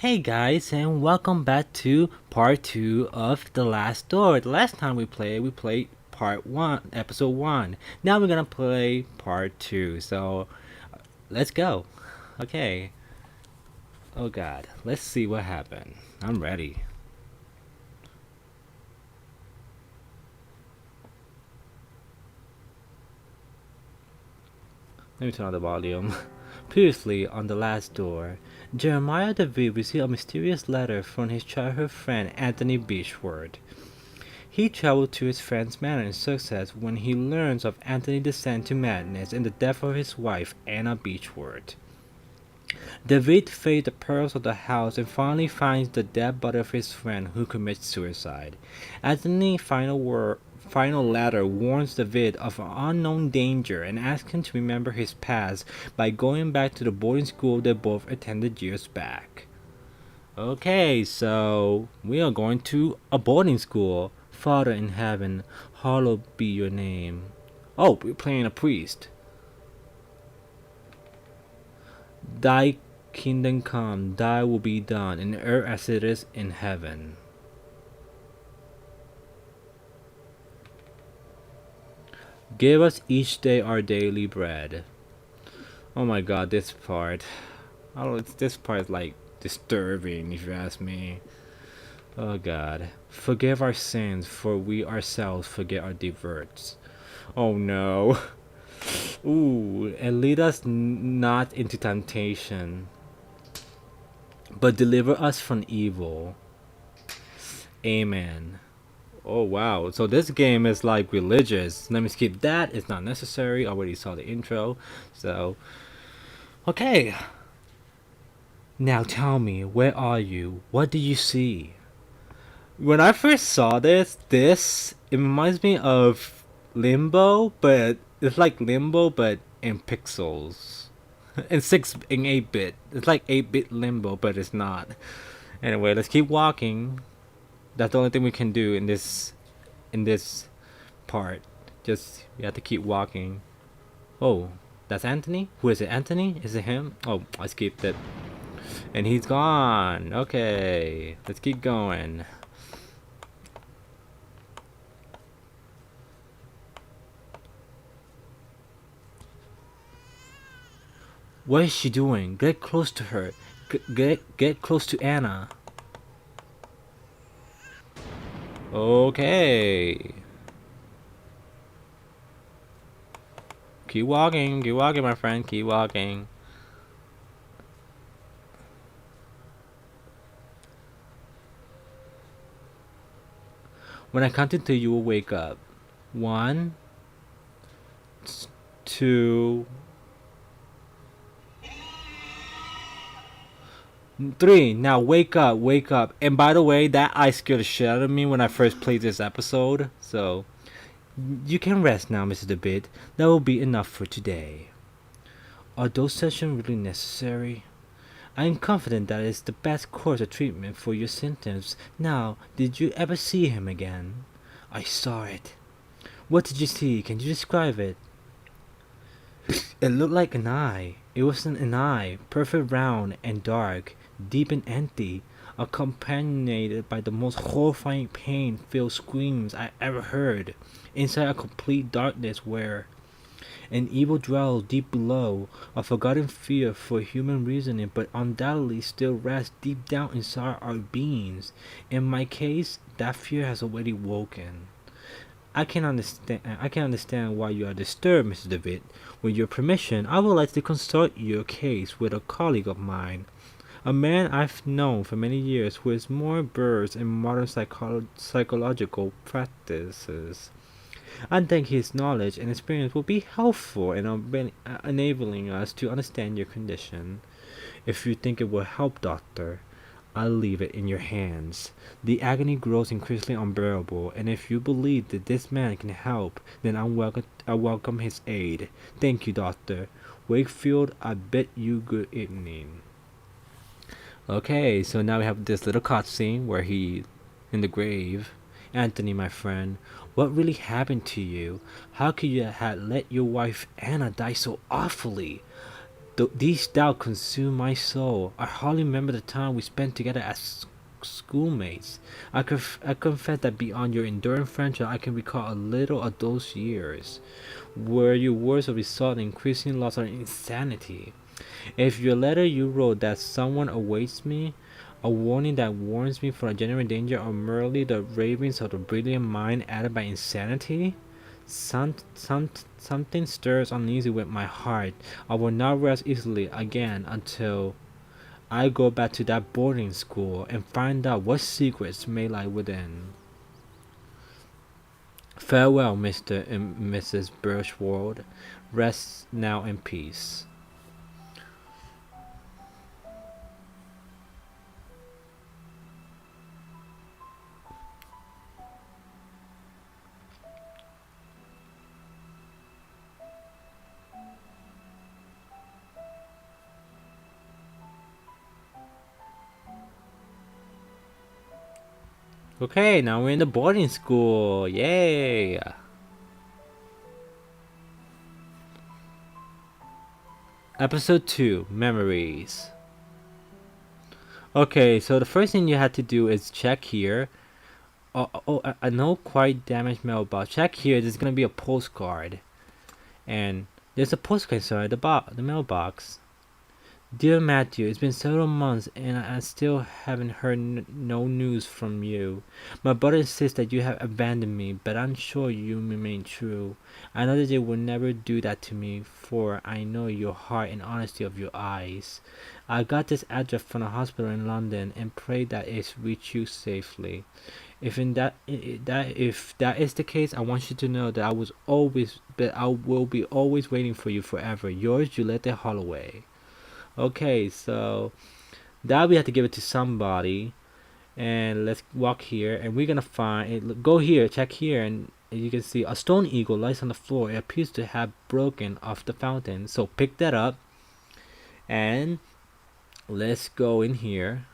Hey guys, and welcome back to part 2 of The Last Door. The last time we played part 1, episode 1. Now we're gonna play part 2, so let's go. Okay. Oh god, let's see what happened. I'm ready. Let me turn on the volume. Previously on The Last Door, Jeremiah DeVille received a mysterious letter from his childhood friend Anthony Beechworth. He travels to his friend's manor in Sussex when he learns of Anthony's descent to madness and the death of his wife, Anna Beechworth. David fades the pearls of the house and finally finds the dead body of his friend who commits suicide. Anthony's final letter warns David of an unknown danger and asks him to remember his past by going back to the boarding school they both attended years back. Okay, so we are going to a boarding school. Father in heaven, hallowed be your name. Oh, we're playing a priest. Thy kingdom come, thy will be done, in earth as it is in heaven. Give us each day our daily bread. Oh my god, this part. This part is like disturbing if you ask me. Oh God, forgive our sins, for we ourselves forget our deserts. Oh no. Ooh, and lead us not into temptation, but deliver us from evil. Amen. Oh wow, so this game is like religious. Let me skip that, it's not necessary. I already saw the intro. So, okay. Now tell me, where are you? What do you see? When I first saw it reminds me of Limbo, but it's like Limbo but in pixels. In 8-bit. It's like 8-bit Limbo, but it's not. Anyway, let's keep walking. That's the only thing we can do in this part. Just we have to keep walking. Oh, that's Anthony? Who is it? Anthony? Is it him? Oh, I skipped it. And he's gone. Okay. Let's keep going. What is she doing? Get close to her. Get close to Anna. Okay. Keep walking, my friend. Keep walking. When I count to 3, you will wake up. 1, 2, 3. Now wake up, wake up. And by the way, that eye scared the shit out of me when I first played this episode. So, you can rest now, Mr. DeBit. That will be enough for today. Are those sessions really necessary? I am confident that it is the best course of treatment for your symptoms. Now, did you ever see him again? I saw it. What did you see? Can you describe it? It looked like an eye. It wasn't an eye, perfect round and dark, deep and empty, accompanied by the most horrifying pain-filled screams I ever heard, inside a complete darkness where an evil dwells deep below, a forgotten fear for human reasoning but undoubtedly still rests deep down inside our beings. In my case, that fear has already woken. I can understand why you are disturbed, Mr. David. With your permission, I would like to consult your case with a colleague of mine, a man I've known for many years who is more versed in modern psychological practices. I think his knowledge and experience will be helpful in enabling us to understand your condition. If you think it will help, doctor, I'll leave it in your hands. The agony grows increasingly unbearable, and if you believe that this man can help, then I welcome his aid. Thank you, doctor. Wakefield, I bid you good evening. Okay, so now we have this little cutscene where he in the grave. Anthony, my friend, what really happened to you? How could you have let your wife Anna die so awfully? These doubts consume my soul. I hardly remember the time we spent together as schoolmates. I confess that beyond your enduring friendship, I can recall a little of those years. Were your words a result of increasing loss or insanity? If your letter you wrote that someone awaits me, a warning that warns me from a genuine danger, or merely the ravings of a brilliant mind added by insanity? Something stirs uneasy with my heart. I will not rest easily again until I go back to that boarding school and find out what secrets may lie within. Farewell, Mr. and Mrs. Birchwood. Rest now in peace. Okay, now we're in the boarding school. Yay! Episode 2 Memories. Okay, so the first thing you had to do is check here. I know quite damaged mailbox. Check here, there's gonna be a postcard. And there's a postcard inside the mailbox. Dear Matthew, it's been several months and I still haven't heard no news from you. My brother insists that you have abandoned me, but I'm sure you remain true. I know that they will never do that to me, for I know your heart and honesty of your eyes. I got this address from a hospital in London and pray that it reach you safely. If that is the case, I want you to know that I will be always waiting for you forever. Yours, Juliette Holloway. Okay, so that we have to give it to somebody, and let's walk here, and we're gonna find it. Go here, check here, and you can see a stone eagle lies on the floor. It appears to have broken off the fountain. So pick that up, and let's go in here.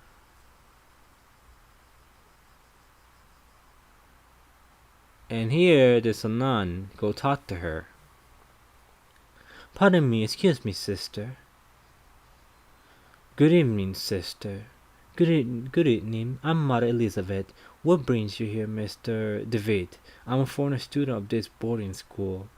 And here, there's a nun. Go talk to her. Pardon me, excuse me, sister. Good evening, sister. Good evening. I'm Mother Elizabeth. What brings you here, Mr. DeWitt? I'm a foreign student of this boarding school.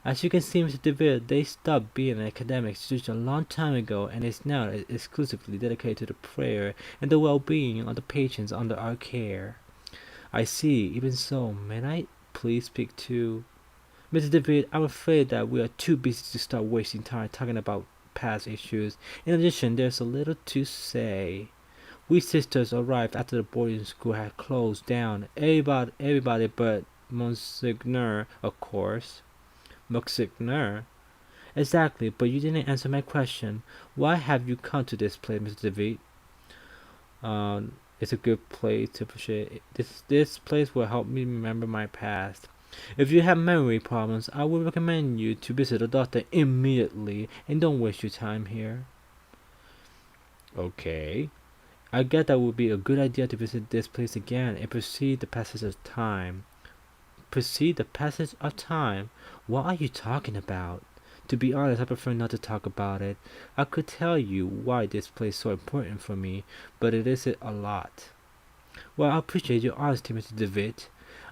As you can see, Mr. DeWitt, they stopped being an academic institution a long time ago and is now exclusively dedicated to the prayer and the well-being of the patients under our care. I see. Even so, may I please speak to Mr. DeWitt? I'm afraid that we are too busy to start wasting time talking about past issues. In addition, there's a little to say. We sisters arrived after the boarding school had closed down. Everybody but Monsignor, of course. Monsignor? Exactly, but you didn't answer my question. Why have you come to this place, Mr. DeWitt? It's a good place to appreciate. This place will help me remember my past. If you have memory problems, I would recommend you to visit a doctor immediately and don't waste your time here. Okay. I get that would be a good idea to visit this place again and proceed the passage of time. Proceed the passage of time? What are you talking about? To be honest, I prefer not to talk about it. I could tell you why this place is so important for me, but it isn't a lot. Well, I appreciate your honesty, Mr. DeWitt.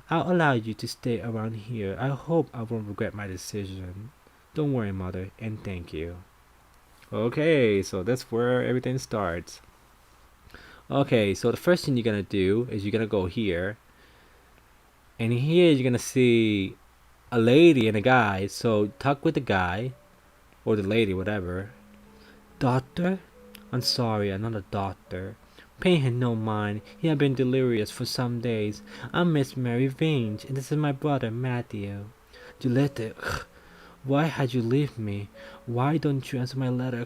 I'll allow you to stay around here. I hope I won't regret my decision. Don't worry, Mother, and thank you. Okay, so that's where everything starts. Okay, so the first thing you're gonna do is you're gonna go here. And here you're gonna see a lady and a guy. So talk with the guy, or the lady, whatever. Doctor? I'm sorry, I'm not a doctor. Pay him no mind. He had been delirious for some days. I'm Miss Mary Vange, and this is my brother Matthew. Juliette, why had you leave me? Why don't you answer my letter?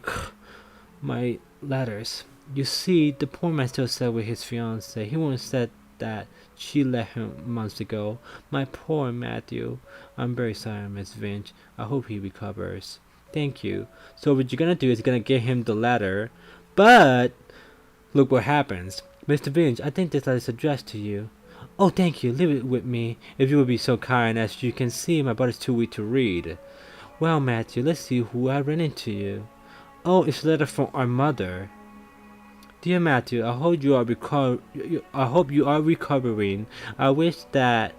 My letters. You see, the poor man still said with his fiancée. He once said that she left him months ago. My poor Matthew. I'm very sorry, Miss Vinch. I hope he recovers. Thank you. So what you're gonna do is you're gonna give him the letter, but look what happens. Mr. Vinch, I think this letter is addressed to you. Oh, thank you. Leave it with me, if you would be so kind. As you can see, my brother's too weak to read. Well, Matthew, let's see who I ran into you. Oh, it's a letter from our mother. Dear Matthew, I hope you are recovering. I wish that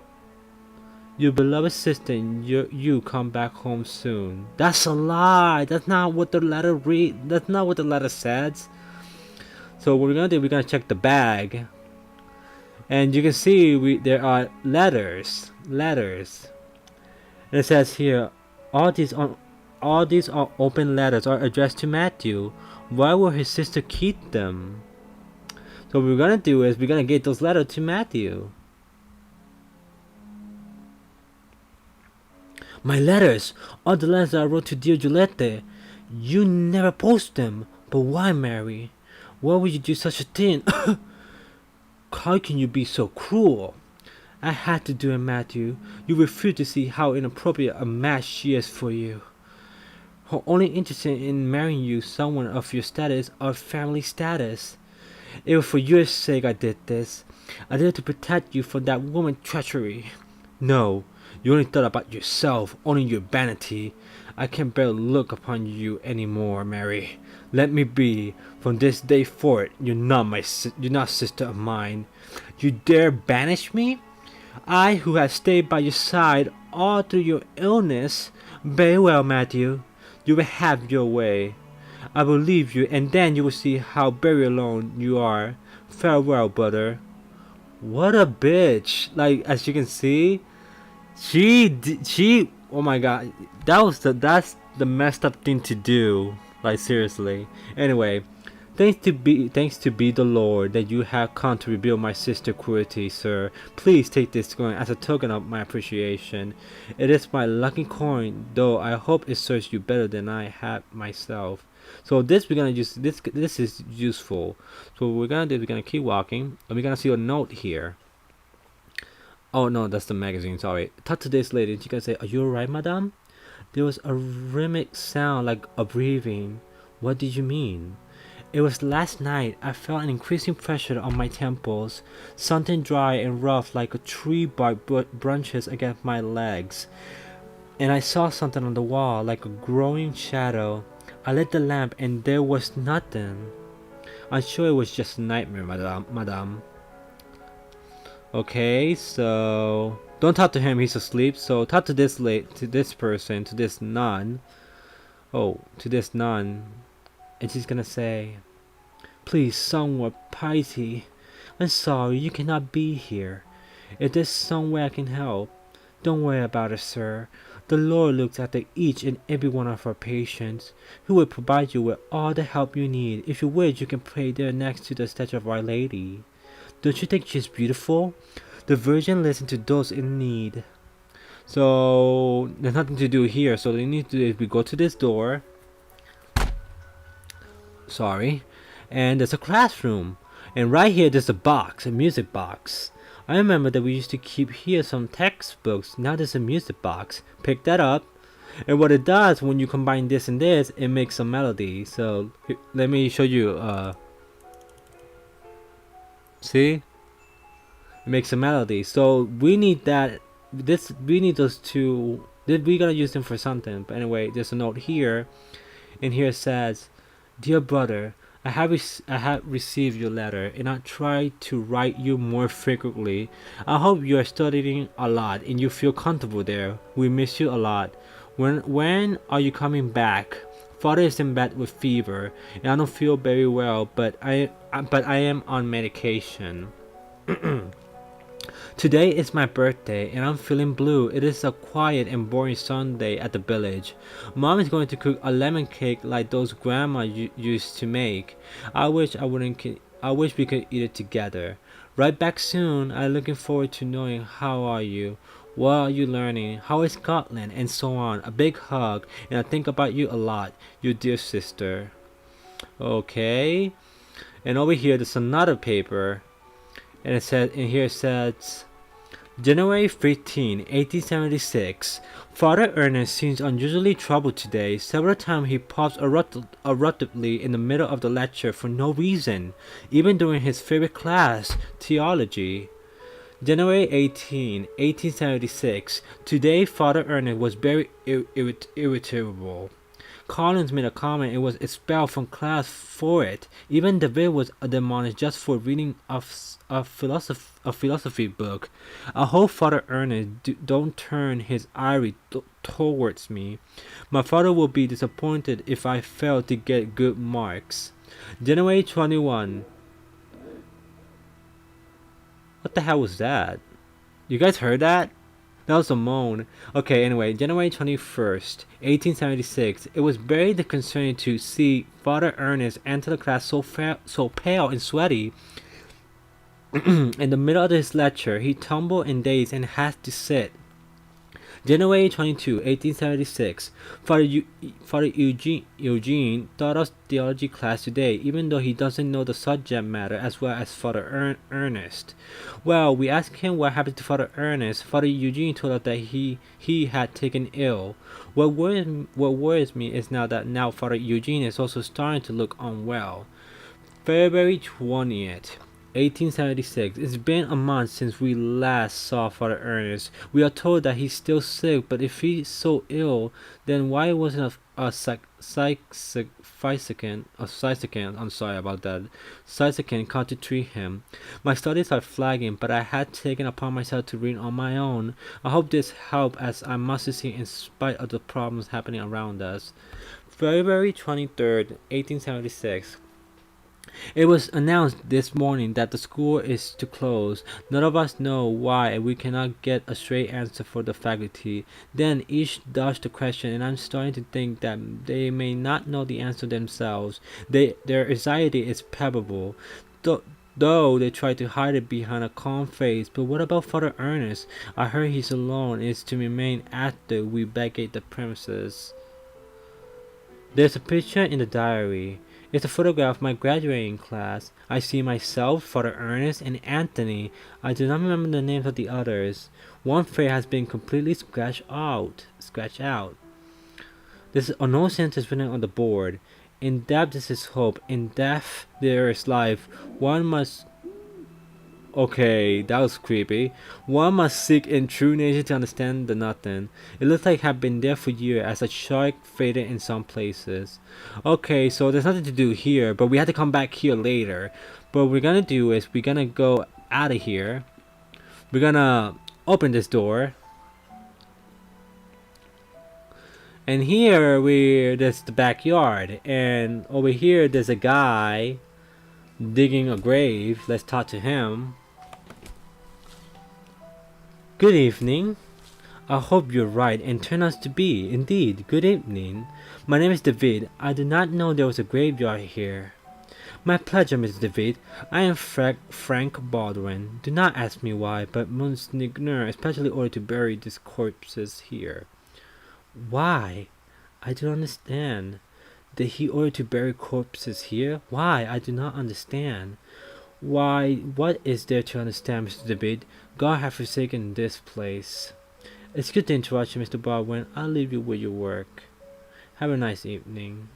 your beloved sister and you come back home soon. That's a lie. That's not what the letter read. That's not what the letter says. So what we're gonna do? We're gonna check the bag, and you can see there are letters. And it says here, all these on all these are open letters are addressed to Matthew. Why will his sister keep them? So what we're gonna do is we're gonna get those letters to Matthew. My letters, all the letters I wrote to dear Juliette. You never post them. But why, Mary? Why would you do such a thing? How can you be so cruel? I had to do it, Matthew. You refuse to see how inappropriate a match she is for you. Her only interest in marrying you, someone of your status or family status. It was for your sake I did this. I did it to protect you from that woman's treachery. No, you only thought about yourself, only your vanity. I can't bear to look upon you any more, Mary. Let me be. From this day forward, you're not sister of mine. You dare banish me? I, who have stayed by your side all through your illness. Very well, Matthew. You will have your way. I will leave you, and then you will see how very alone you are. Farewell, brother. What a bitch! Like, as you can see, she. Oh my god, that's the messed up thing to do. Like, seriously. Anyway, thanks to be the Lord that you have come to reveal my sister cruelty, sir. Please take this coin as a token of my appreciation. It is my lucky coin, though I hope it serves you better than I have myself. So this we're gonna use this is useful. So what we're gonna do is we're gonna keep walking and we're gonna see a note here. Oh no, that's the magazine, sorry. Talk to this lady. She can say, are you alright, madame? There was a rhythmic sound like a breathing. What did you mean? It was last night. I felt an increasing pressure on my temples, something dry and rough like a tree bark branches against my legs. And I saw something on the wall like a growing shadow. I lit the lamp and there was nothing. I'm sure it was just a nightmare, madame. Okay, so don't talk to him, he's asleep. So talk to this person, to this nun. Oh, to this nun. And she's gonna say, please, somewhat piety. I'm sorry you cannot be here. If there's some way I can help, don't worry about it, sir. The Lord looks after each and every one of our patients. He will provide you with all the help you need. If you wish, you can pray there next to the statue of Our Lady. Don't you think she's beautiful? The Virgin listens to those in need. So there's nothing to do here. So what we need to do is we go to this door. Sorry. And there's a classroom. And right here there's a box, a music box. I remember that we used to keep here some textbooks. Now there's a music box. Pick that up. And what it does when you combine this and this, it makes a melody. So let me show you. See? It makes a melody. So we need that. We need those two. We're gonna use them for something. But anyway, there's a note here. And here it says, dear brother, I have received your letter, and I try to write you more frequently. I hope you are studying a lot and you feel comfortable there. We miss you a lot. When are you coming back? Father is in bed with fever, and I don't feel very well, but I am on medication. Today is my birthday and I'm feeling blue. It is a quiet and boring Sunday at the village. Mom is going to cook a lemon cake like those grandma used to make. I wish we could eat it together. Right back soon. I'm looking forward to knowing how are you. What are you learning? How is Scotland? And so on. A big hug, and I think about you a lot, your dear sister. Okay. And over here there's another paper. And here it says, January 15, 1876. Father Ernest seems unusually troubled today. Several times he paused abruptly in the middle of the lecture for no reason, even during his favorite class, theology. January 18, 1876. Today Father Ernest was very irritable. Collins made a comment, it was expelled from class for it. Even David was admonished just for reading a philosophy book. I hope Father Ernest don't turn his eye towards me. My father will be disappointed if I fail to get good marks. January 21. What the hell was that? You guys heard that? That was a moan. Okay, anyway, January 21st, 1876. It was very disconcerting to see Father Ernest enter the class so pale and sweaty. In the middle of his lecture, he tumbled and dazed and had to sit. January 22, 1876. Father Eugene taught us theology class today, even though he doesn't know the subject matter as well as Father Ernest. Well, we asked him what happened to Father Ernest. Father Eugene told us that he had taken ill. What worries me is now Father Eugene is also starting to look unwell. February 20th. 1876. It's been a month since we last saw Father Ernest. We are told that he's still sick, but if he's so ill, then why wasn't a psychican, I'm sorry about that, psychican come to treat him? My studies are flagging, but I had taken upon myself to read on my own. I hope this helped, as I must see in spite of the problems happening around us. February 23rd, 1876. It was announced this morning that the school is to close. None of us know why, and we cannot get a straight answer for the faculty. Then each dodged the question, and I'm starting to think that they may not know the answer themselves. Their anxiety is palpable, though they try to hide it behind a calm face. But what about Father Ernest? I heard he's alone and is to remain after we vacate the premises. There's a picture in the diary. It's a photograph of my graduating class. I see myself, Father Ernest, and Anthony. I do not remember the names of the others. One face has been completely scratched out. There's no sentence written on the board. In death there is hope. In death there is life. One must... Okay, that was creepy. One must seek in true nature to understand the nothing. It looks like it had been there for years, as a shark faded in some places. Okay, so there's nothing to do here, but we have to come back here later. But what we're gonna do is we're gonna go out of here. We're gonna open this door. And here there's the backyard, and over here there's a guy digging a grave. Let's talk to him. Good evening. I hope you're right and turn out to be. Indeed, good evening. My name is David. I did not know there was a graveyard here. My pleasure, Mr. David. I am Frank Baldwin. Do not ask me why, but Monsignor especially ordered to bury these corpses here. Why? I don't understand. Did he order to bury corpses here? Why? I do not understand. Why, what is there to understand, Mr. David? God hath forsaken this place. Excuse the interruption, Mr. Baldwin. I'll leave you with your work. Have a nice evening.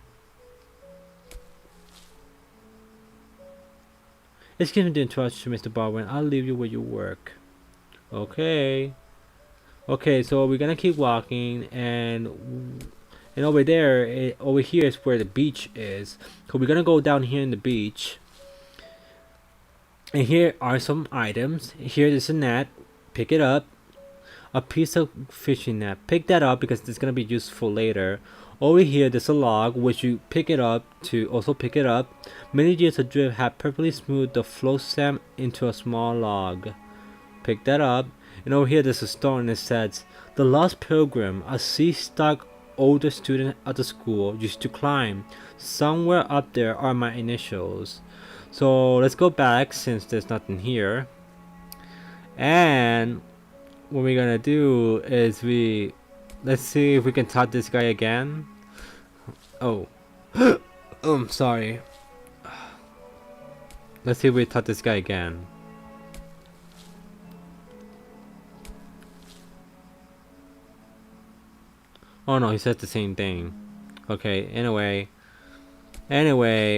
Excuse me the interruption, Mr. Baldwin. I'll leave you with your work. Okay. Okay, so we're gonna keep walking, and over there, over here is where the beach is. So we're gonna go down here in the beach. And here are some items. Here is a net. Pick it up. A piece of fishing net. Pick that up because it's gonna be useful later. Over here there's a log which you pick it up to also pick it up. Many years of drift have perfectly smoothed the flow stem into a small log. Pick that up. And over here there's a stone and it says, "The Lost Pilgrim, a sea-stuck older student at the school, used to climb. Somewhere up there are my initials." So let's go back since there's nothing here. And what we're gonna do is let's see if we can talk this guy again. Oh. I'm sorry. Let's see if we talk this guy again. Oh no, he said the same thing. Okay, anyway,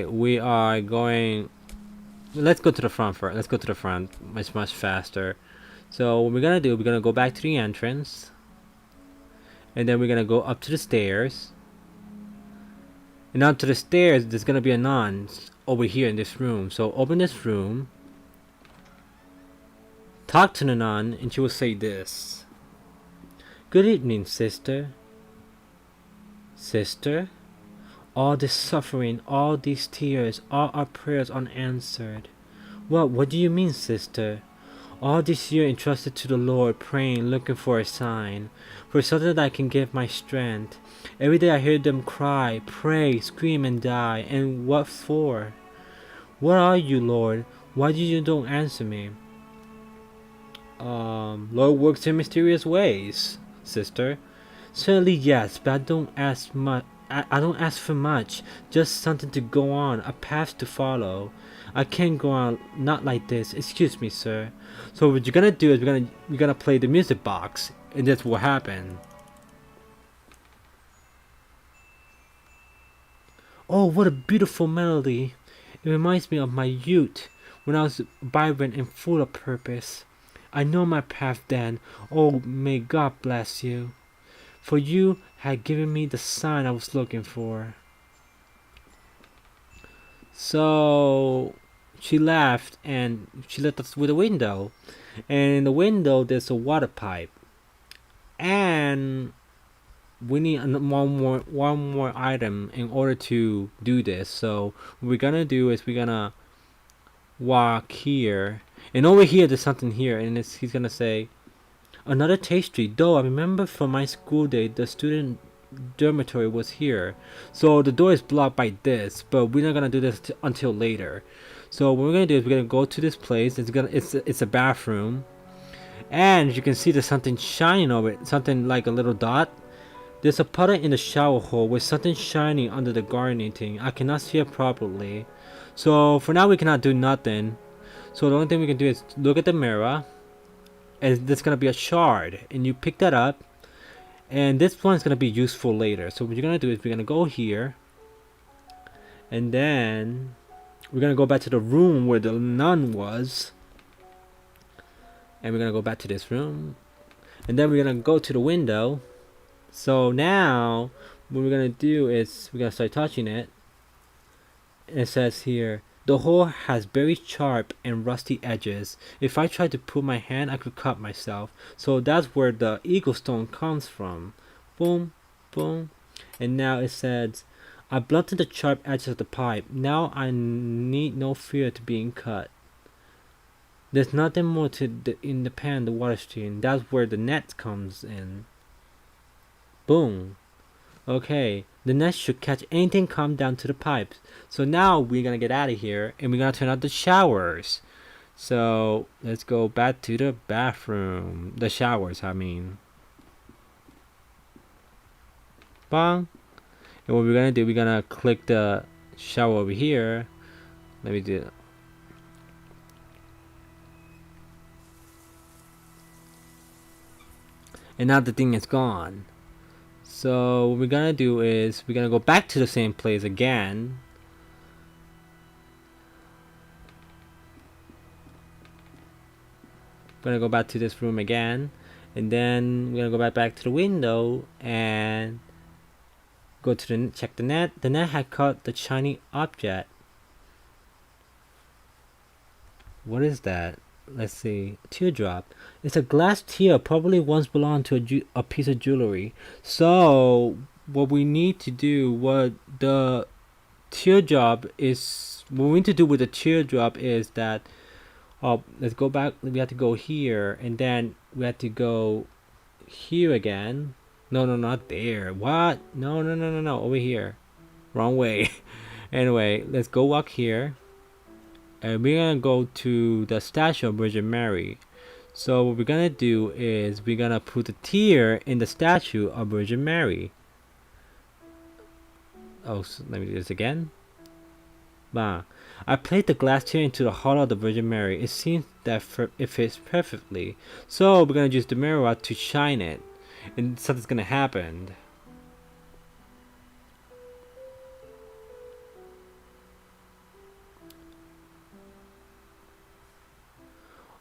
we are going... Let's go to the front first. Let's go to the front. It's much faster. So what we're gonna do, we're gonna go back to the entrance. And then we're gonna go up to the stairs. And onto the stairs, there's gonna be a nun over here in this room. So open this room, talk to the nun, and she will say this. Good evening, sister. Sister? All this suffering, all these tears, all our prayers unanswered. What do you mean, sister? All this year entrusted to the Lord, praying, looking for a sign, for something that I can give my strength. Every day I hear them cry, pray, scream, and die. And what for? Where are you, Lord? Why do you don't answer me? Lord works in mysterious ways, sister. Certainly yes, but I don't ask much. I don't ask for much, just something to go on, a path to follow. I can't go on not like this. Excuse me, sir. So what you're gonna do is we're gonna play the music box, and that's what happened. Oh, what a beautiful melody! It reminds me of my youth, when I was vibrant and full of purpose. I know my path then. Oh, may God bless you, for you had given me the sign I was looking for. So she laughed and she left us with a window. And in the window there's a water pipe. And we need one more item in order to do this. So what we're gonna do is we're gonna walk here. And over here there's something here, and he's gonna say another pastry. Though I remember from my school day the student dormitory was here, so the door is blocked by this, but we're not gonna do this until later. So what we're gonna do is we're gonna go to this place. It's a bathroom, and as you can see there's something shining over it, something like a little dot. There's a puddle in the shower hole with something shining under the gardening thing. I cannot see it properly, so for now we cannot do nothing. So the only thing we can do is look at the mirror, and there's gonna be a shard, and you pick that up. And this one is going to be useful later. So what you're going to do is we're going to go here. And then we're going to go back to the room where the nun was. And we're going to go back to this room. And then we're going to go to the window. So now what we're going to do is we're going to start touching it. And it says here, the hole has very sharp and rusty edges. If I tried to put my hand, I could cut myself. So that's where the eagle stone comes from. Boom, boom. And now it says, I blunted the sharp edges of the pipe. Now I need no fear to being cut. There's nothing more in the pan, the water stream. That's where the net comes in. Boom. Okay, the net should catch anything come down to the pipes. So now we're gonna get out of here and we're gonna turn out the showers. So let's go back to the bathroom. The showers, I mean. Bang. And what we're gonna do, we're gonna click the shower over here. Let me do it. And now the thing is gone. So what we're gonna do is we're gonna go back to the same place again. We're gonna go back to this room again, and then we're gonna go back to the window and go to the check the net. The net had caught the shiny object. What is that? Let's see. Teardrop. It's a glass tear, probably once belonged to a piece of jewelry. So what we need to do, what the teardrop is, what we need to do with the teardrop is that, let's go back. We have to go here, and then we have to go here again. No, not there. What? No. Over here. Wrong way. Anyway, let's go walk here. And we're gonna go to the statue of Virgin Mary. So what we're gonna do is we're gonna put the tear in the statue of Virgin Mary. Oh, so let me do this again. Bah. I placed the glass tear into the heart of the Virgin Mary. It seems that it fits perfectly. So we're gonna use the mirror to shine it, and something's gonna happen.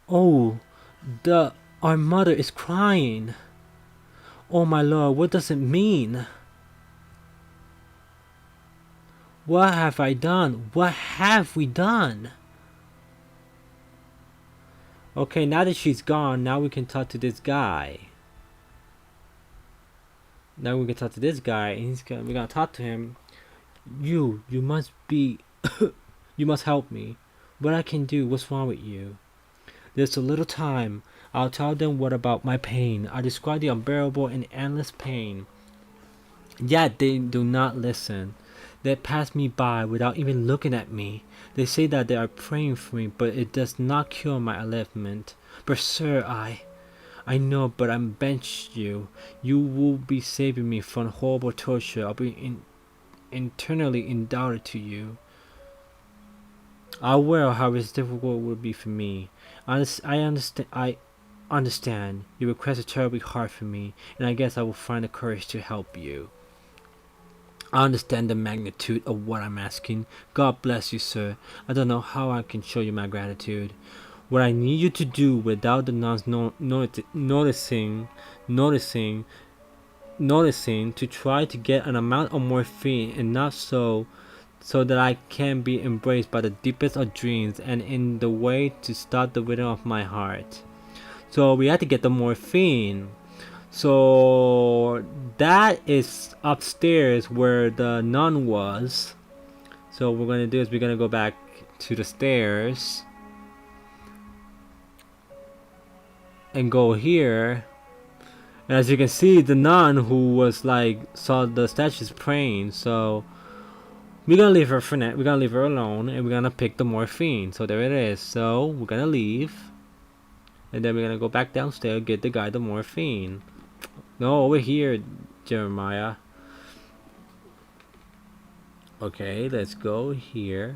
Oh, our mother is crying. Oh my lord, what does it mean? What have I done? What have we done? Okay, now that she's gone, now we can talk to this guy. Now we can talk to this guy, and we're gonna talk to him. You must be, you must help me. What I can do? What's wrong with you? There's a little time. I'll tell them what about my pain. I describe the unbearable and endless pain. Yet they do not listen. They pass me by without even looking at me. They say that they are praying for me, but it does not cure my ailment. But sir, I know, but I bench you. You will be saving me from horrible torture. I'll be internally indebted to you. I will, how it's difficult it would be for me. I understand. I understand. Your request is terribly hard for me, and I guess I will find the courage to help you. I understand the magnitude of what I'm asking. God bless you, sir. I don't know how I can show you my gratitude. What I need you to do without the nuns noticing to try to get an amount of morphine, enough so that I can be embraced by the deepest of dreams and in the way to stop the rhythm of my heart. So we had to get the morphine. So that is upstairs where the nun was. So what we're gonna do is we're gonna go back to the stairs and go here. And as you can see, the nun who was like saw the statues praying. So we're gonna leave her for now. We're gonna leave her alone, and we're gonna pick the morphine. So there it is. So we're gonna leave, and then we're gonna go back downstairs, get the guy the morphine. No, over here, Jeremiah. Okay, let's go here.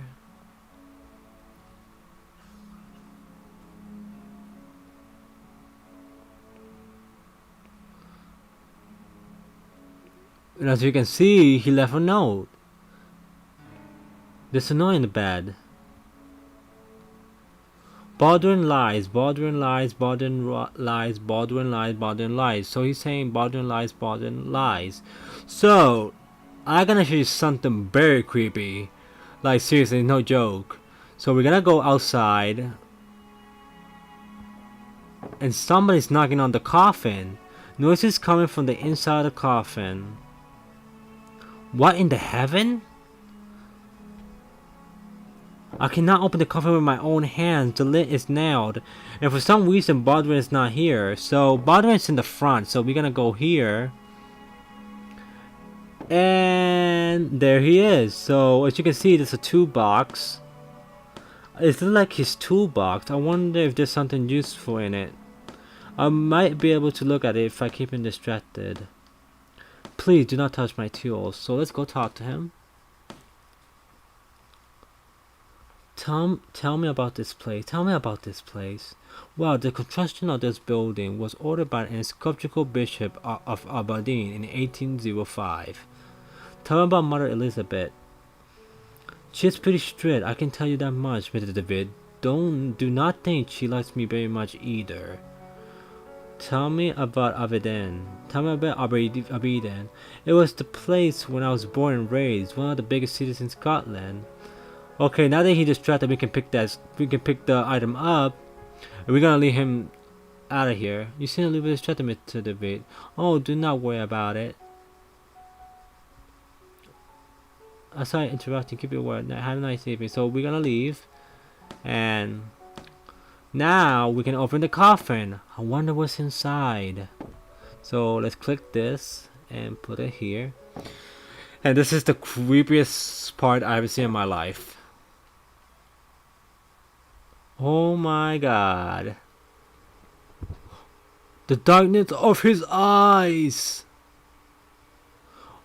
And as you can see, he left a note. There's a note in the bed. Baldwin lies, Baldwin lies, Baldwin lies, Baldwin lies, Baldwin lies. So he's saying Baldwin lies, Baldwin lies. So, I'm gonna show you something very creepy. Like, seriously, no joke. So we're gonna go outside. And somebody's knocking on the coffin. Noises coming from the inside of the coffin. What in the heaven? I cannot open the coffin with my own hands. The lid is nailed. And for some reason, Baldwin is not here. So, Baldwin is in the front. So, we're gonna go here. And there he is. So, as you can see, there's a toolbox. It's like his toolbox. I wonder if there's something useful in it. I might be able to look at it if I keep him distracted. Please do not touch my tools. So, let's go talk to him. Tell me about this place. Tell me about this place. Well, the construction of this building was ordered by an sculptural bishop of Aberdeen in 1805. Tell me about Mother Elizabeth. She's pretty strict, I can tell you that much, Mr. David. Do not think she likes me very much either. Tell me about Aberdeen. Tell me about Aberdeen. It was the place when I was born and raised, one of the biggest cities in Scotland. Okay, now that he's distracted, we can pick the item up, and we're gonna leave him out of here. You seem a little bit distracted, Mr. David. Oh, do not worry about it. I'm sorry interrupting. Keep your word. Have a nice evening. So we're gonna leave, and now we can open the coffin. I wonder what's inside. So let's click this and put it here. And this is the creepiest part I've ever seen in my life. Oh my god. The darkness of his eyes.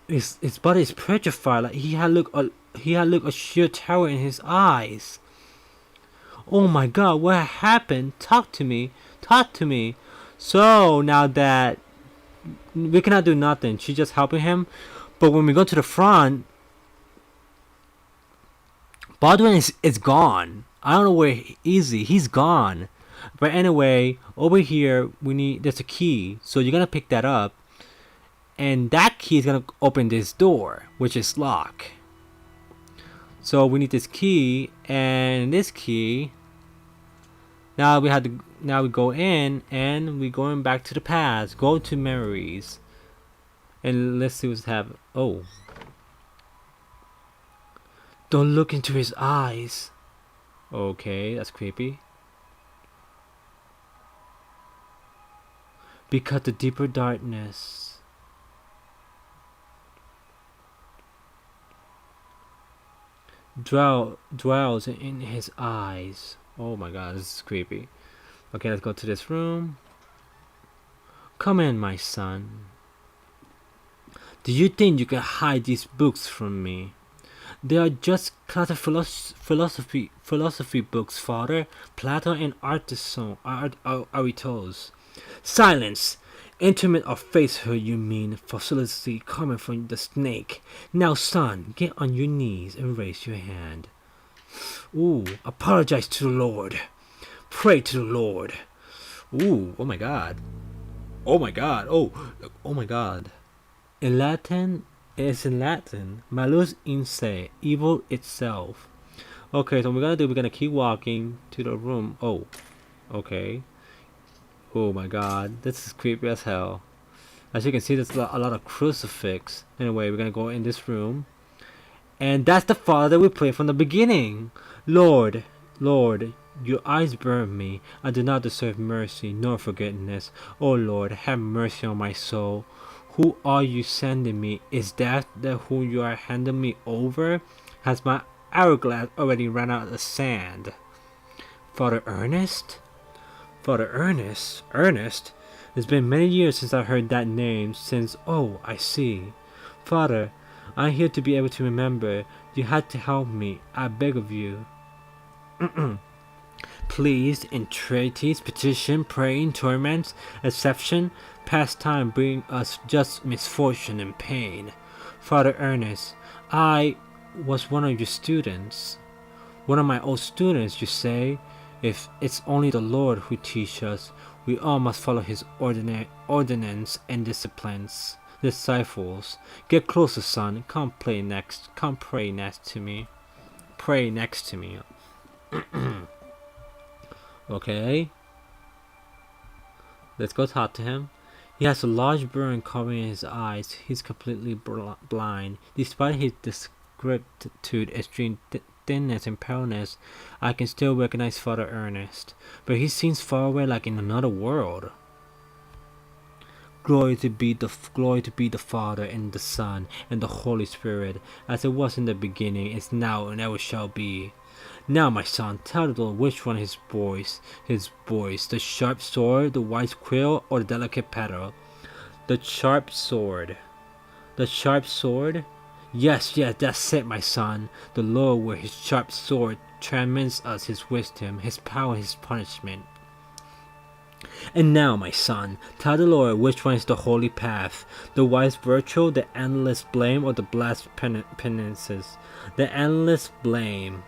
His body is petrified. Like he had look a sheer terror in his eyes. Oh my god, what happened? Talk to me. Talk to me. So now that we cannot do nothing, she's just helping him. But when we go to the front, Baldwin is gone. I don't know where he's gone. But anyway, over here there's a key. So you're gonna pick that up. And that key is gonna open this door, which is locked. So we need this key, and this key. Now we had to. Now we go in, and we going back to the past. Go to memories, and let's see what's happening. Oh, don't look into his eyes. Okay, that's creepy. Because the deeper darkness dwells in his eyes. Oh my god, this is creepy. Okay, let's go to this room. Come in, my son. Do you think you can hide these books from me? They are just classic philosophy books, father. Plato and Aristotle. Silence! Intimate or faithful, you mean facility coming from the snake. Now, son, get on your knees and raise your hand. Ooh, apologize to the Lord. Pray to the Lord. Ooh, oh my god. Oh my god. Oh my god. In Latin, it's in Latin. Malus in se, evil itself. Okay, so what we're gonna keep walking to the room. Oh, okay. Oh my god, this is creepy as hell. As you can see, there's a lot of crucifix. Anyway, we're gonna go in this room. And that's the father that we played from the beginning. Lord, Lord, your eyes burn me. I do not deserve mercy nor forgiveness. Oh Lord, have mercy on my soul. Who are you sending me? Is that who you are handing me over? Has my hourglass already run out of sand? Father Ernest? Father Ernest? Ernest? It's been many years since I heard that name, oh, I see. Father, I'm here to be able to remember. You had to help me. I beg of you. Pleased, entreaties, petition, praying, torments, exception, past time bring us just misfortune and pain. Father Ernest, I was one of your students. One of my old students, you say? If it's only the Lord who teaches us, we all must follow his ordinance and disciplines. Disciples, get closer, son. Come pray next to me. Pray next to me. Okay. Let's go talk to him. He has a large burn covering his eyes. He's completely blind. Despite his decrepitude, extreme thinness, and paleness, I can still recognize Father Ernest. But he seems far away, like in another world. Glory to be the Father and the Son and the Holy Spirit, as it was in the beginning, is now, and ever shall be. Now, my son, tell the Lord which one his voice, the sharp sword, the wise quill, or the delicate petal. The sharp sword. The sharp sword? Yes, that's it, my son. The Lord, with his sharp sword, transmits us his wisdom, his power, his punishment. And now, my son, tell the Lord which one is the holy path, the wise virtue, the endless blame, or the blessed penances. The endless blame.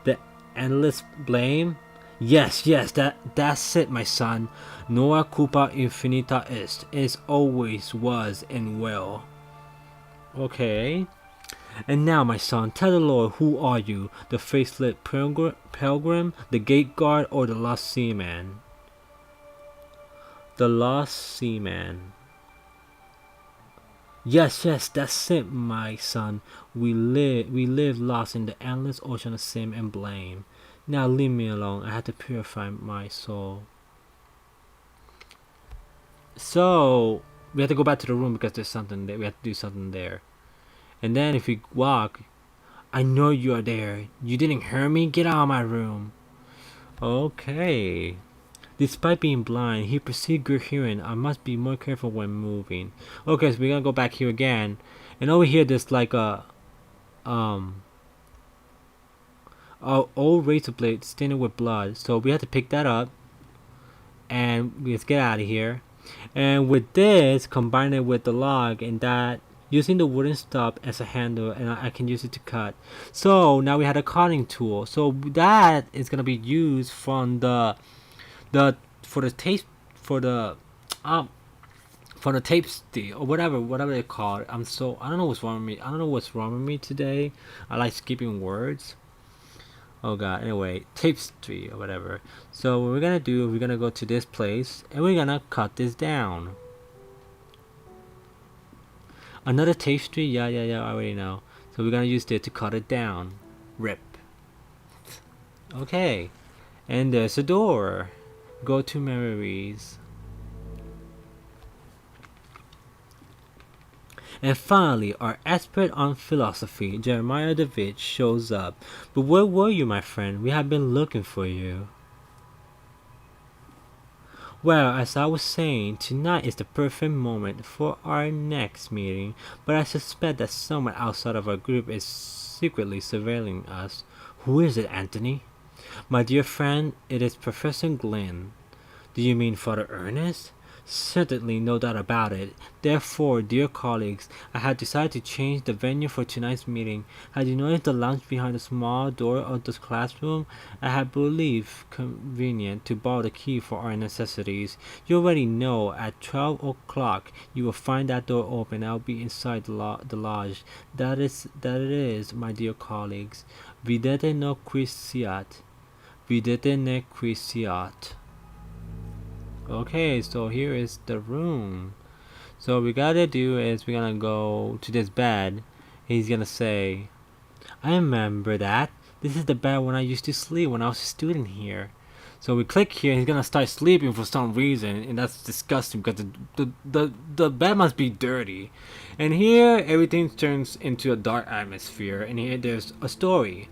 The endless blame? Yes, that's it, my son. Nova culpa infinita est. It always was and will. Okay. And now, my son, tell the Lord, who are you? The faceless pilgrim, the gate guard, or the lost seaman? The lost seaman. Yes, that's it, my son. We live lost in the endless ocean of sin and blame. Now leave me alone. I have to purify my soul. So we have to go back to the room because there's something there. We have to do something there. And then if we walk, I know you are there. You didn't hear me? Get out of my room. Okay. Despite being blind, he perceived good hearing. I must be more careful when moving. Okay, so we're gonna go back here again. And over here there's like a old razor blade stained with blood. So we have to pick that up. And let's get out of here. And with this, combine it with the log, and that using the wooden stub as a handle, and I can use it to cut. So now we had a cutting tool. So that is gonna be used from for the for the tape steal or whatever they call it. I don't know what's wrong with me. I don't know what's wrong with me today. I like skipping words. Oh god. Anyway, tape street or whatever. So what we're gonna do, we're gonna go to this place and we're gonna cut this down. Another tape street. Yeah. I already know. So we're gonna use this to cut it down. Rip. Okay. And there's a door. Go to memories. And finally, our expert on philosophy, Jeremiah David, shows up. But where were you, my friend? We have been looking for you. Well, as I was saying, tonight is the perfect moment for our next meeting, but I suspect that someone outside of our group is secretly surveilling us. Who is it, Anthony? My dear friend, it is Professor Glenn. Do you mean Father Ernest? Certainly, no doubt about it. Therefore, dear colleagues, I have decided to change the venue for tonight's meeting. Had you noticed the lounge behind the small door of the classroom? I have believed convenient to borrow the key for our necessities. You already know at 12 o'clock you will find that door open. I'll be inside the lodge. That it is, my dear colleagues. Videte no quisiat. Videte ne quisiat. Okay, so here is the room. So what we gotta do is we're gonna go to this bed. He's gonna say, I remember that. This is the bed when I used to sleep when I was a student here. So we click here, he's gonna start sleeping for some reason, and that's disgusting because the bed must be dirty. And here everything turns into a dark atmosphere, and here there's a story.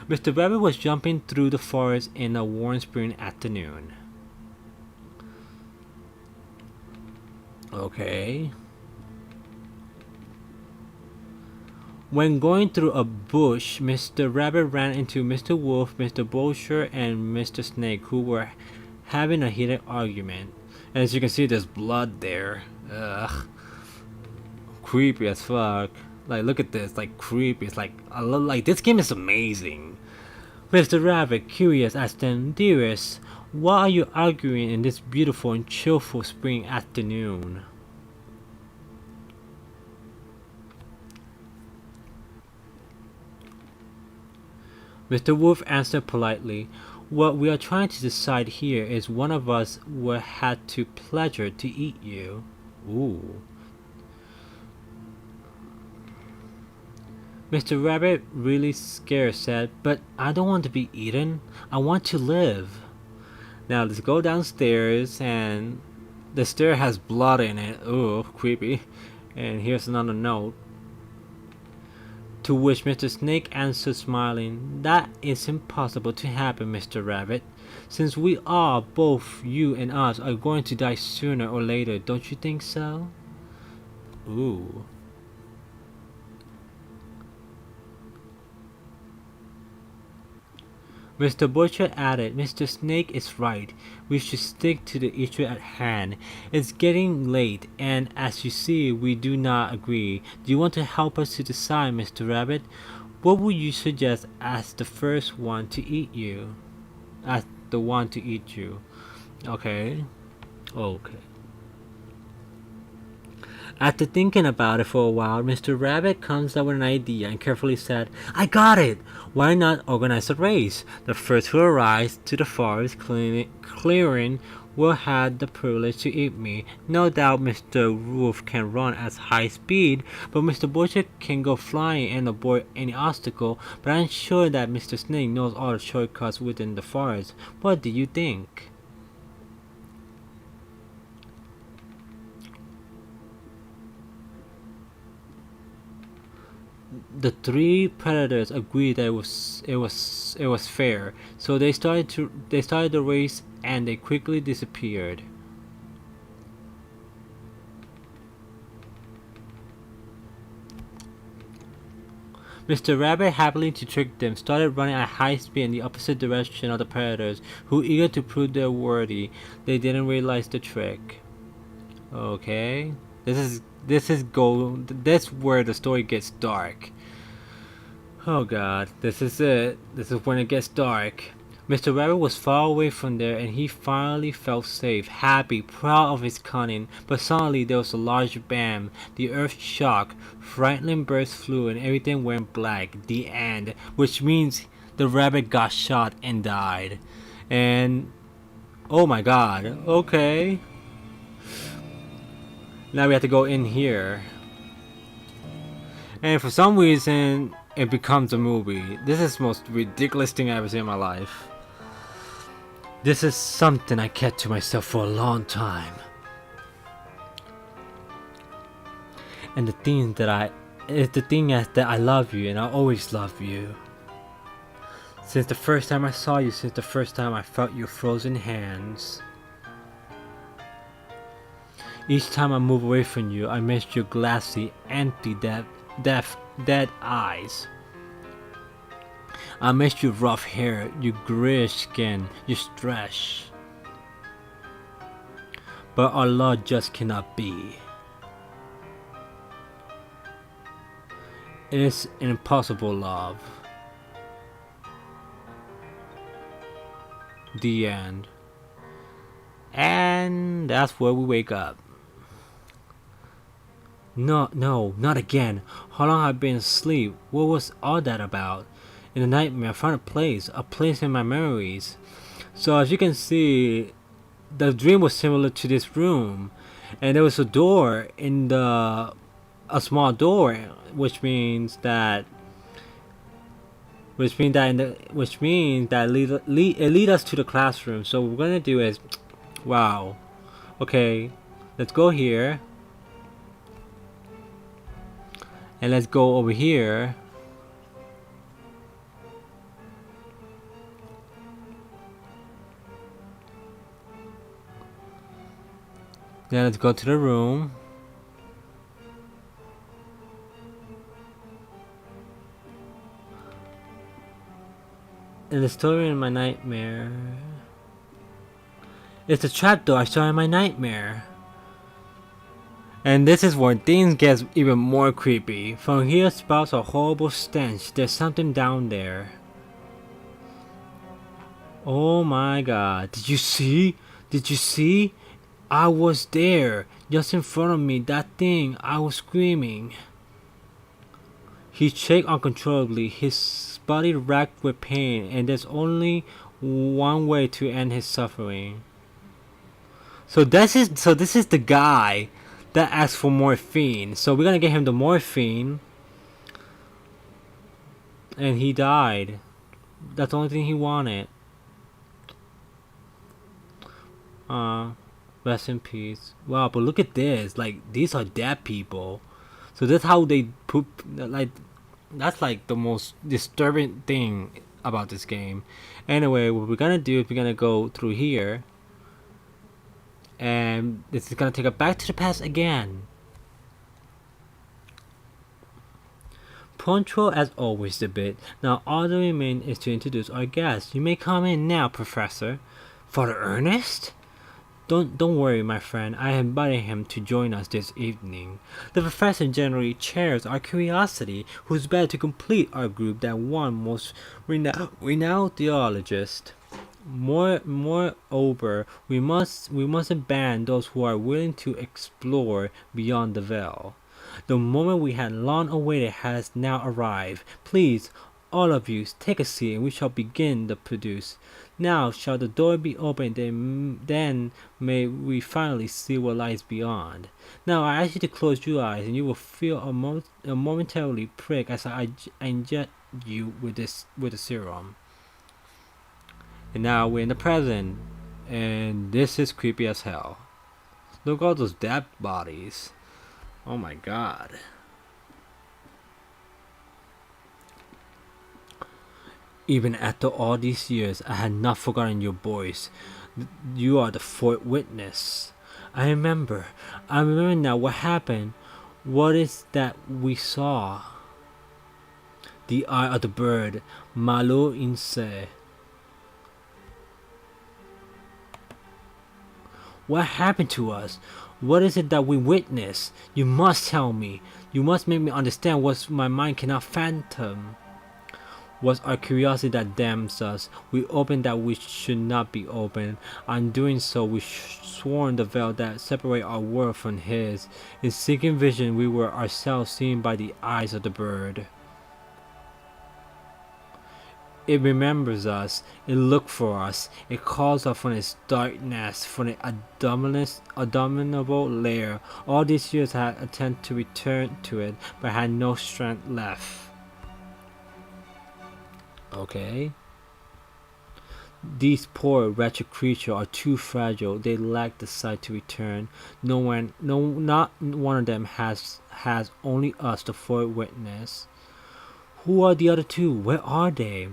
Mr. Rabbit was jumping through the forest in a warm spring afternoon. Okay. When going through a bush, Mr. Rabbit ran into Mr. Wolf, Mr. Vulture, and Mr. Snake, who were having a heated argument. As you can see, there's blood there. Ugh. Creepy as fuck. Like, look at this. Like, creepy. It's like, I love, like, this game is amazing. Mr. Rabbit, curious, asked them, Dearest, why are you arguing in this beautiful and cheerful spring afternoon? Mr. Wolf answered politely, What we are trying to decide here is one of us will have to pleasure to eat you. Ooh. Mr. Rabbit, really scared, said, But I don't want to be eaten. I want to live. Now let's go downstairs, and the stair has blood in it. Ooh, creepy. And here's another note. To which Mr. Snake answered smiling, That is impossible to happen, Mr. Rabbit. Since we are, both you and us, are going to die sooner or later, don't you think so? Ooh. Mr. Butcher added, Mr. Snake is right. We should stick to the issue at hand. It's getting late, and as you see, we do not agree. Do you want to help us to decide, Mr. Rabbit? What would you suggest as the first one to eat you? As the one to eat you. Okay. Okay. After thinking about it for a while, Mr. Rabbit comes up with an idea and carefully said, I got it! Why not organize a race? The first who arrives to the forest clearing will have the privilege to eat me. No doubt Mr. Wolf can run at high speed, but Mr. Butcher can go flying and avoid any obstacle, but I'm sure that Mr. Snake knows all the shortcuts within the forest. What do you think? The three predators agreed that it was fair, so they started the race and they quickly disappeared. Mr. Rabbit, happily to trick them, started running at high speed in the opposite direction of the predators, who eager to prove their worthy. They didn't realize the trick. Okay, this is where the story gets dark. Oh god, this is it. This is when it gets dark. Mr. Rabbit was far away from there, and he finally felt safe, happy, proud of his cunning. But suddenly there was a large bam. The earth shocked, frightening birds flew, and everything went black. The end. Which means the rabbit got shot and died. And oh my god, okay. Now we have to go in here. And for some reason, it becomes a movie. This is the most ridiculous thing I've ever seen in my life. This is something I kept to myself for a long time. And the thing that I love you, and I always love you. Since the first time I saw you, since the first time I felt your frozen hands. Each time I move away from you, I miss your glassy, empty, dead eyes. I miss your rough hair, your grayish skin, your stretch. But our love just cannot be. It's an impossible love. The end. And that's where we wake up. No, not again. How long have I been asleep? What was all that about? In the nightmare, I found a place in my memories. So as you can see, the dream was similar to this room, and there was a door in a small door, which means that it lead us to the classroom. So what we're gonna do is, wow, okay, let's go here, and let's go over here. Then let's go to the room. And the story in my nightmare. It's the trapdoor I saw in my nightmare. And this is where things get even more creepy. From here spouts a horrible stench. There's something down there. Oh my god. Did you see? Did you see? I was there, just in front of me, that thing. I was screaming. He shook uncontrollably, his body racked with pain, and there's only one way to end his suffering. So this is the guy that asked for morphine. So we're gonna get him the morphine, and he died. That's the only thing he wanted. Rest in peace. Wow, but look at this. Like, these are dead people. So that's how they poop. Like, that's like the most disturbing thing about this game. Anyway, what we're gonna do is we're gonna go through here, and this is gonna take us back to the past again. Punctual as always, the bit. Now all that remains is to introduce our guest. You may come in now, Professor. Father Ernest? Don't worry, my friend. I invited him to join us this evening. The professor generally chairs our curiosity. Who's better to complete our group than one most renowned theologist? Moreover, we mustn't ban those who are willing to explore beyond the veil. The moment we had long awaited has now arrived. Please, all of you, take a seat, and we shall begin the produce. Now shall the door be opened, then may we finally see what lies beyond. Now I ask you to close your eyes, and you will feel a momentarily prick as I inject you with the serum. And now we're in the present, and this is creepy as hell. Look at all those dead bodies. Oh my god. Even after all these years, I had not forgotten your voice. You are the fourth witness. I remember now what happened. What is that we saw? The eye of the bird, Malo Inse. What happened to us? What is it that we witnessed? You must tell me. You must make me understand what my mind cannot fathom. Was our curiosity that damns us. We opened that we should not be open. On doing so, we sworn the veil that separated our world from his. In seeking vision, we were ourselves seen by the eyes of the bird. It remembers us, it looks for us, it calls us from its dark nest, from the abominable lair. All these years I had attempted to return to it, but had no strength left. Okay. These poor wretched creatures are too fragile. They lack the sight to return. Not one of them has only us, the fourth witness. Who are the other two? Where are they?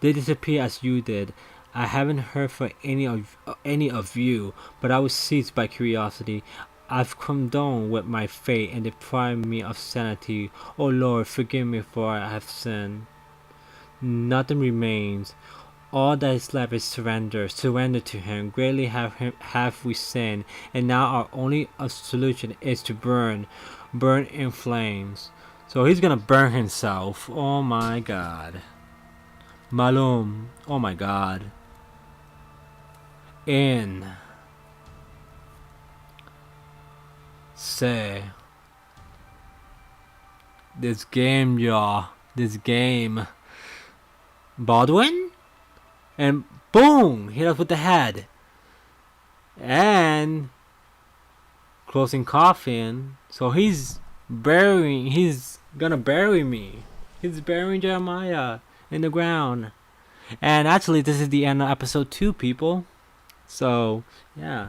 They disappear as you did. I haven't heard from any of you, but I was seized by curiosity. I've come down with my fate and deprived me of sanity. Oh Lord, forgive me for I have sinned. Nothing remains. All that is left is surrender. Surrender to him. Greatly have we sinned, and now our only solution is to burn in flames. So he's gonna burn himself. Oh my god. Malum. Oh my god. In. Say. This game, y'all. This game. Baldwin? And boom! Hit us with the head. And closing coffin. So he's gonna bury me. He's burying Jeremiah in the ground. And actually this is the end of episode 2, people. So yeah.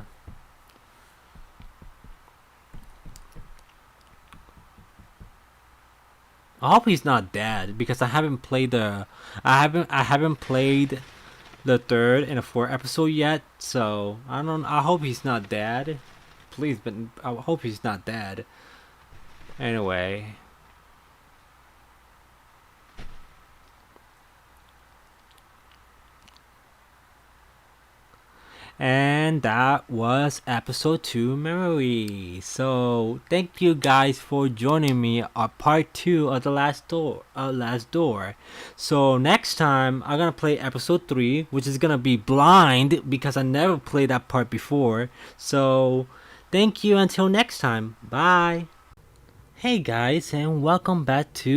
I hope he's not dead because I haven't played the third and the fourth episode yet, so I hope he's not dead. Please, but I hope he's not dead. Anyway. And that was episode 2 memory. So thank you guys for joining me on part 2 of the last door. So next time I'm gonna play episode 3, which is gonna be blind because I never played that part before. So thank you until next time. Bye. Hey guys, and welcome back to